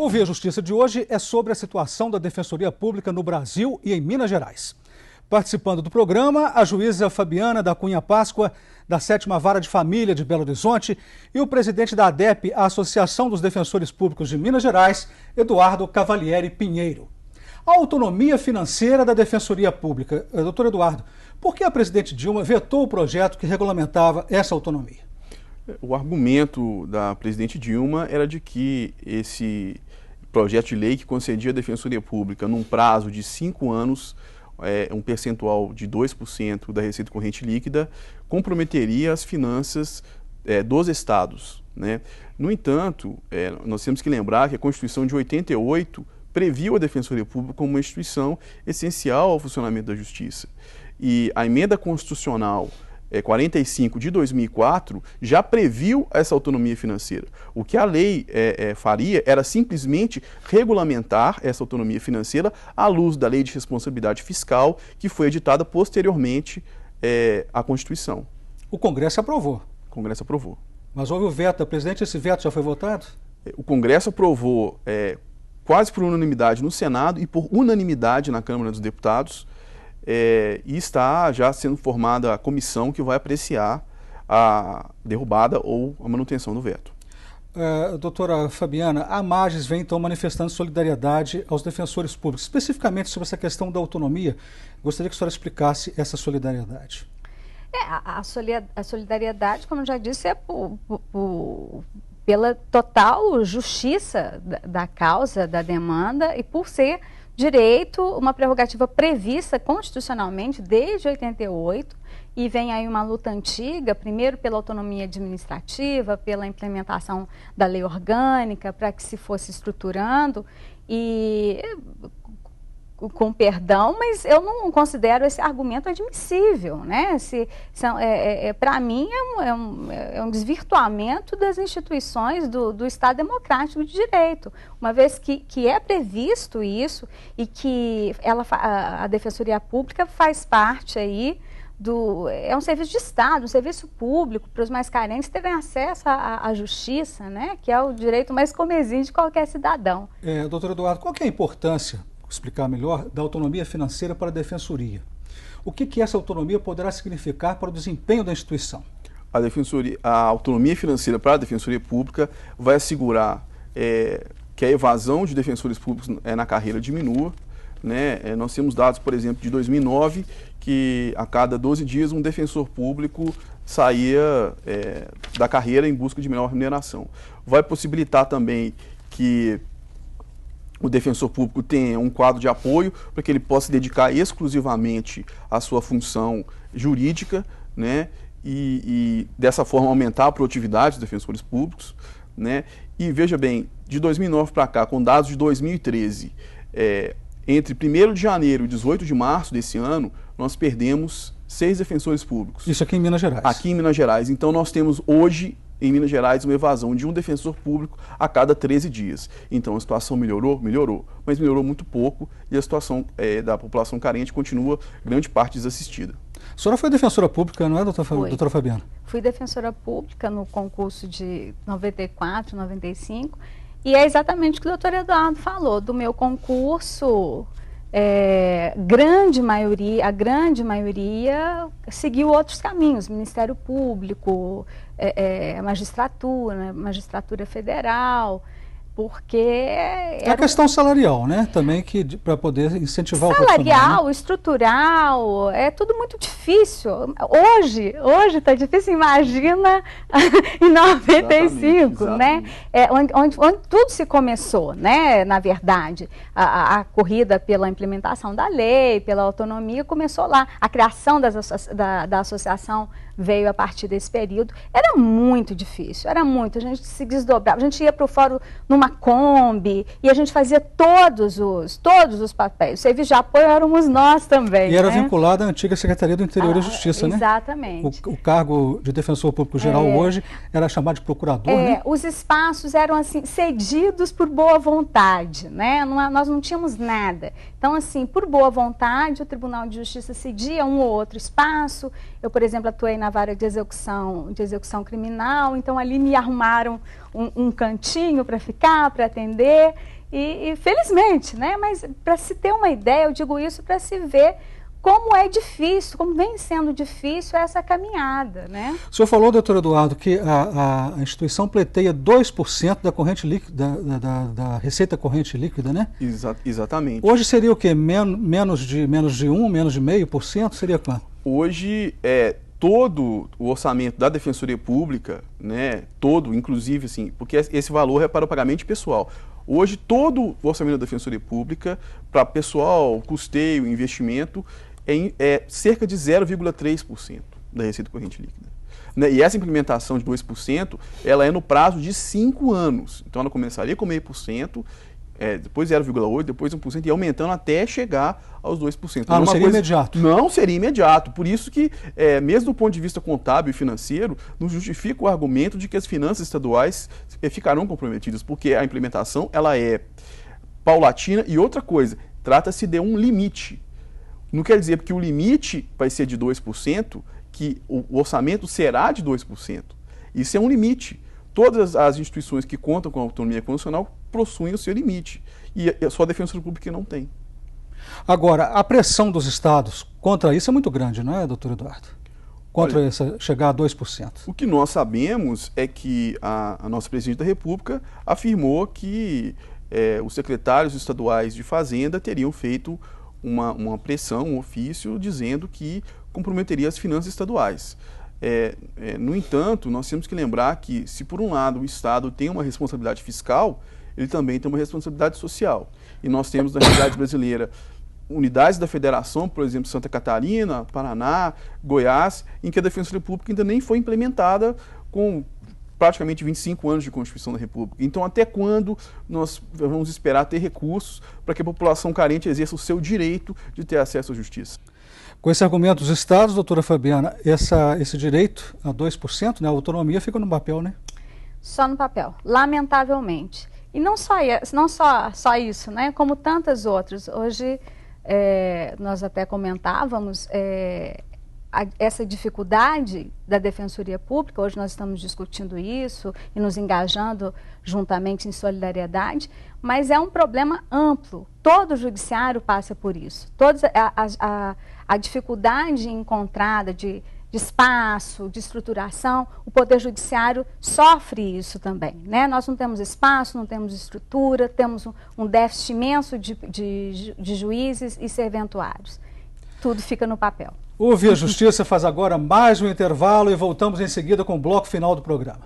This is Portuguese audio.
O Via Justiça de hoje é sobre a situação da Defensoria Pública no Brasil e em Minas Gerais. Participando do programa, a juíza Fabiana da Cunha Páscoa, da 7ª Vara de Família de Belo Horizonte, e o presidente da ADEP, a Associação dos Defensores Públicos de Minas Gerais, Eduardo Cavalieri Pinheiro. A autonomia financeira da Defensoria Pública. Doutor Eduardo, por que a presidente Dilma vetou o projeto que regulamentava essa autonomia? O argumento da presidente Dilma era de que esse projeto de lei que concedia a Defensoria Pública num prazo de 5 anos, um percentual de 2% da receita corrente líquida, comprometeria as finanças dos estados, né? No entanto, nós temos que lembrar que a Constituição de 88 previu a Defensoria Pública como uma instituição essencial ao funcionamento da Justiça. E a emenda constitucional 45 de 2004 já previu essa autonomia financeira. O que a lei faria era simplesmente regulamentar essa autonomia financeira à luz da Lei de Responsabilidade Fiscal, que foi editada posteriormente à Constituição. O Congresso aprovou. O Congresso aprovou. Mas houve o veto da presidente, esse veto já foi votado? O Congresso aprovou quase por unanimidade no Senado e por unanimidade na Câmara dos Deputados, e está já sendo formada a comissão que vai apreciar a derrubada ou a manutenção do veto. Doutora Fabiana, a Magis vem então manifestando solidariedade aos defensores públicos, especificamente sobre essa questão da autonomia. Gostaria que a senhora explicasse essa solidariedade. A solidariedade, como eu já disse, é pela total justiça da causa, da demanda, e por ser direito, uma prerrogativa prevista constitucionalmente desde 88, e vem aí uma luta antiga, primeiro pela autonomia administrativa, pela implementação da lei orgânica, para que se fosse estruturando, e com perdão, mas eu não considero esse argumento admissível, né? Para mim é um desvirtuamento das instituições do Estado Democrático de Direito, uma vez que é previsto isso e que a Defensoria Pública faz parte aí é um serviço de Estado, um serviço público para os mais carentes terem acesso à justiça, né? Que é o direito mais comezinho de qualquer cidadão. Doutor Eduardo, qual que é a importância, explicar melhor, da autonomia financeira para a Defensoria? O que essa autonomia poderá significar para o desempenho da instituição? A autonomia financeira para a Defensoria Pública vai assegurar que a evasão de defensores públicos na carreira diminua, né? Nós temos dados, por exemplo, de 2009, que a cada 12 dias um defensor público saía da carreira em busca de melhor remuneração. Vai possibilitar também que o defensor público tenha um quadro de apoio para que ele possa se dedicar exclusivamente à sua função jurídica, né? E dessa forma aumentar a produtividade dos defensores públicos, né? E veja bem, de 2009 para cá, com dados de 2013, entre 1º de janeiro e 18 de março desse ano, nós perdemos 6 defensores públicos. Isso aqui em Minas Gerais? Aqui em Minas Gerais. Então nós temos hoje, em Minas Gerais, uma evasão de um defensor público a cada 13 dias. Então a situação melhorou? Melhorou, mas melhorou muito pouco e a situação da população carente continua grande parte desassistida. A senhora foi defensora pública, não é, doutora Fabiana? Fui defensora pública no concurso de 94, 95, e é exatamente o que o doutor Eduardo falou. Do meu concurso, a grande maioria seguiu outros caminhos, Ministério Público, magistratura federal, porque... É a questão salarial, né? Também para poder incentivar o profissional. Salarial, estrutural, é tudo muito difícil. Hoje está difícil, imagina em 95, exatamente. Né? Onde tudo se começou, né? Na verdade, a corrida pela implementação da lei, pela autonomia, começou lá. A criação da associação veio a partir desse período. Era muito difícil, a gente se desdobrava, a gente ia para o fórum numa Kombi e a gente fazia todos os papéis. O serviço de apoio éramos nós também. E era vinculado à antiga Secretaria do Interior e Justiça, exatamente. Né? O cargo de defensor público geral hoje era chamado de procurador, né? Os espaços eram assim, cedidos por boa vontade, né? Nós não tínhamos nada. Então, assim, por boa vontade, o Tribunal de Justiça cedia um ou outro espaço. Eu, por exemplo, atuei na vara de execução criminal, então ali me arrumaram um cantinho para ficar, para atender, E felizmente, né? Mas para se ter uma ideia, eu digo isso para se ver como é difícil, como vem sendo difícil essa caminhada, né? O senhor falou, doutor Eduardo, que a instituição pleiteia 2% da corrente líquida, da receita corrente líquida, né? Exatamente. Hoje seria o quê? Menos de 1%, menos de 0,5%? Seria quanto? Hoje, todo o orçamento da Defensoria Pública, né, todo, inclusive, assim, porque esse valor é para o pagamento pessoal. Hoje, todo o orçamento da Defensoria Pública, para pessoal, custeio, investimento, é cerca de 0,3% da receita corrente líquida. Né? E essa implementação de 2%, ela é no prazo de 5 anos. Então, ela começaria com 0,5%, depois 0,8%, depois 1% e aumentando até chegar aos 2%. Não seria imediato? Não seria imediato. Por isso que, mesmo do ponto de vista contábil e financeiro, não justifica o argumento de que as finanças estaduais ficarão comprometidas, porque a implementação ela é paulatina e outra coisa, trata-se de um limite. Não quer dizer que o limite vai ser de 2%, que o orçamento será de 2%. Isso é um limite. Todas as instituições que contam com a autonomia constitucional possuem o seu limite. E só a Defensoria Pública não tem. Agora, a pressão dos estados contra isso é muito grande, não é, doutor Eduardo? Contra chegar a 2%. O que nós sabemos é que a nossa Presidente da República afirmou que os secretários estaduais de Fazenda teriam feito uma pressão, um ofício, dizendo que comprometeria as finanças estaduais. No entanto, nós temos que lembrar que, se por um lado o Estado tem uma responsabilidade fiscal, ele também tem uma responsabilidade social. E nós temos, na realidade brasileira, unidades da federação, por exemplo, Santa Catarina, Paraná, Goiás, em que a Defensoria Pública ainda nem foi implementada com praticamente 25 anos de Constituição da República. Então, até quando nós vamos esperar ter recursos para que a população carente exerça o seu direito de ter acesso à justiça? Com esse argumento dos estados, doutora Fabiana, esse direito a 2%, né, a autonomia fica no papel, né? Só no papel, lamentavelmente. E não só isso, né, como tantas outras. Hoje, nós até comentávamos essa dificuldade da Defensoria Pública, hoje nós estamos discutindo isso e nos engajando juntamente em solidariedade, mas é um problema amplo. Todo o judiciário passa por isso. A dificuldade encontrada de espaço, de estruturação, o Poder Judiciário sofre isso também, né? Nós não temos espaço, não temos estrutura, temos um déficit imenso de juízes e serventuários. Tudo fica no papel. O Via Justiça faz agora mais um intervalo e voltamos em seguida com o bloco final do programa.